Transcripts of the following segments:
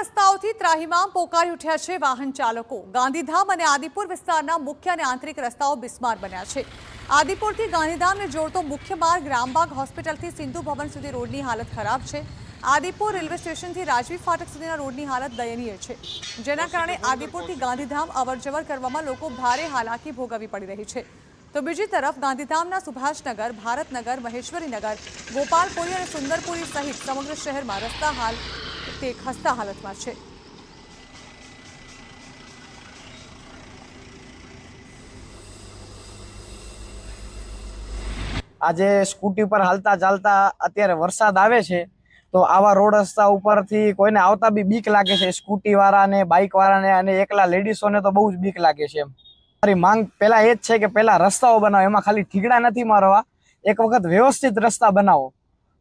રસ્તાઓથી ત્રાહિમામ પોકારી ઉઠ્યા છે વાહન ચાલકો। ગાંધીધામ અને આદિપુર વિસ્તારના મુખ્ય અને આંતરિક રસ્તાઓ બિસ્માર બન્યા છે। આદિપુરથી ગાંધીધામને જોડતો મુખ્ય માર્ગ રામબાગ હોસ્પિટલથી સિંધુ ભવન સુધી રોડની હાલત ખરાબ છે। આદિપુર રેલવે સ્ટેશનથી રાજવી ફાટક સુધીના રોડની હાલત દયનીય છે, જેના કારણે આદિપુરથી ગાંધીધામ અવરજવર કરવામાં લોકો ભારે હાલાકી ભોગવવી પડી રહી છે। તો બીજી તરફ ગાંધીધામના સુભાષનગર, ભારતનગર, મહેશ્વરીનગર, ગોપાલપુરી અને સુંદરપુરી સહિત સમગ્ર શહેરમાં રસ્તા હાલ ખસ્તા હાલતમાં છે। આજે સ્કૂટી પર હાલતા ચાલતા અત્યારે વરસાદ આવે છે તો આવા રોડ રસ્તા ઉપરથી કોઈને આવતા બી બીક લાગે છે, સ્કૂટી વાળાને, બાઇક વાળાને અને એકલા લેડીઝોને તો બહુ જ બીક લાગે છે। મારી માંગ પહેલા એ જ છે કે પહેલા રસ્તાઓ બનાવો, એમાં ખાલી ઠીકડા નથી મારવા, એક વખત વ્યવસ્થિત રસ્તા બનાવો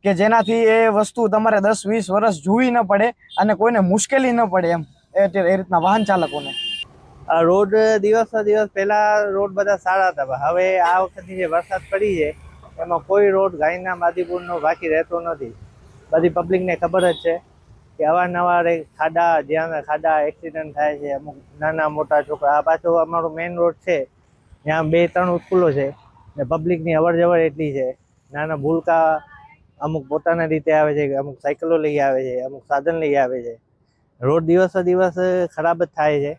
કે જેનાથી એ વસ્તુ તમારે 10-20 વર્ષ જોવી ન પડે અને કોઈને મુશ્કેલી ન પડે એ રીતના વાહન ચાલકોને। આ રોડ દિવસનો દિવસ પહેલા રોડ બધા સારા હતા, હવે આ વખતે જે વરસાદ પડી છે એમાં કોઈ રોડ ગાંધીધામ આદિપુરનો બાકી રહેતો નથી। બધી પબ્લિકને ખબર જ છે કે અવારનવાર ખાડા, જ્યાં ખાડા એક્સિડન્ટ થાય છે, અમુક નાના મોટા છોકરા, આ પાછો અમારો મેઇન રોડ છે જ્યાં 2-3 સ્કૂલો છે ને પબ્લિકની અવર જવર એટલી છે। નાના ભૂલકા અમુક પોતાના રીતે આવે છે, અમુક સાયકલો લઈ આવે છે, અમુક સાધન લઈ આવે છે। રોડ દિવસે દિવસ ખરાબ જ થાય છે।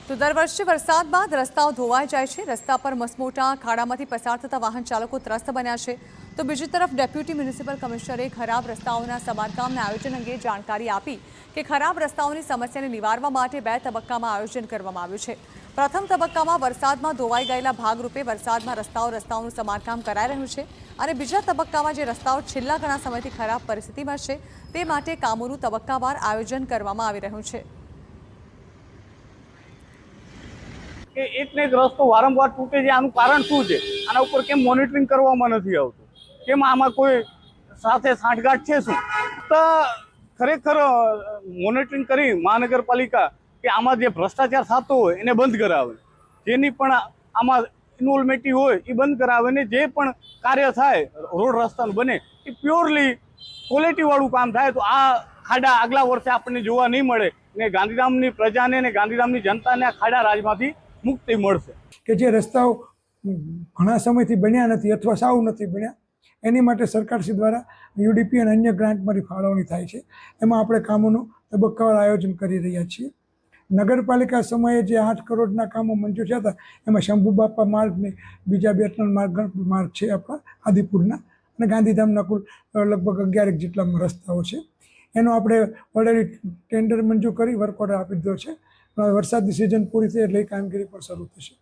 તો દર વર્ષે વરસાદ બાદ રસ્તાઓ ધોવાઈ જાય છે। રસ્તા પર મસમોટા ખાડામાંથી પસાર થતા વાહન ચાલકો ત્રસ્ત બન્યા છે। તો બીજી તરફ ડેપ્યુટી મ્યુનિસિપલ કમિશનરે ખરાબ રસ્તાઓના સમારકામના આયોજન અંગે જાણકારી આપી કે ખરાબ રસ્તાઓની સમસ્યાને નિવારવા માટે 2 તબક્કામાં આયોજન કરવામાં આવ્યું છે। પ્રથમ તબક્કામાં વરસાદમાં ધોવાઈ ગયેલા ભાગરૂપે વરસાદમાં રસ્તાઓનું સમારકામ કરાઈ રહ્યું છે અને બીજા તબક્કામાં જે રસ્તાઓ છેલ્લા ઘણા સમયથી ખરાબ પરિસ્થિતિમાં છે તે માટે કામોનું તબક્કાવાર આયોજન કરવામાં આવી રહ્યું છે। કે એક ને એક રસ્તો વારંવાર તૂટે છે, આનું કારણ શું છે? આના ઉપર કેમ મોનિટરિંગ કરવામાં નથી આવતું? કેમ આમાં કોઈ સાથે સાંઠગાંઠ છે શું? તો ખરેખર મોનિટરિંગ કરી મહાનગરપાલિકા કે આમાં જે ભ્રષ્ટાચાર થતો હોય એને બંધ કરાવે, જેની પણ આમાં ઇન્વોલ્વમેન્ટ હોય એ બંધ કરાવે ને જે પણ કાર્ય થાય રોડ રસ્તાનું બને એ પ્યોરલી ક્વોલિટીવાળું કામ થાય તો આ ખાડા આગલા વર્ષે આપણને જોવા નહીં મળે ને ગાંધીધામની પ્રજાને ને ગાંધીધામની જનતાને આ ખાડા રાજમાંથી મુક્તિ મળશે। કે જે રસ્તાઓ ઘણા સમયથી બન્યા નથી અથવા સાવ નથી બન્યા, એની માટે સરકારશ્રી દ્વારા યુડીપી અને અન્ય ગ્રાન્ટમાંથી ફાળવણી થાય છે। એમાં આપણે કામોનું તબક્કાવાર આયોજન કરી રહ્યા છીએ। નગરપાલિકા સમયે જે 8 કરોડના કામો મંજૂર થયા હતા એમાં શંભુબાપા માર્ગને બીજા 2-3 માર્ગ છે આપણા આદિપુરના અને ગાંધીધામના કુલ લગભગ 11 જેટલા રસ્તાઓ છે। એનો આપણે ઓલરેડી ટેન્ડર મંજૂર કરી વર્ક ઓર્ડર આપી દીધો છે। વરસાદની સિઝન પૂરી થઈ એટલે એ કામગીરી પણ શરૂ થશે।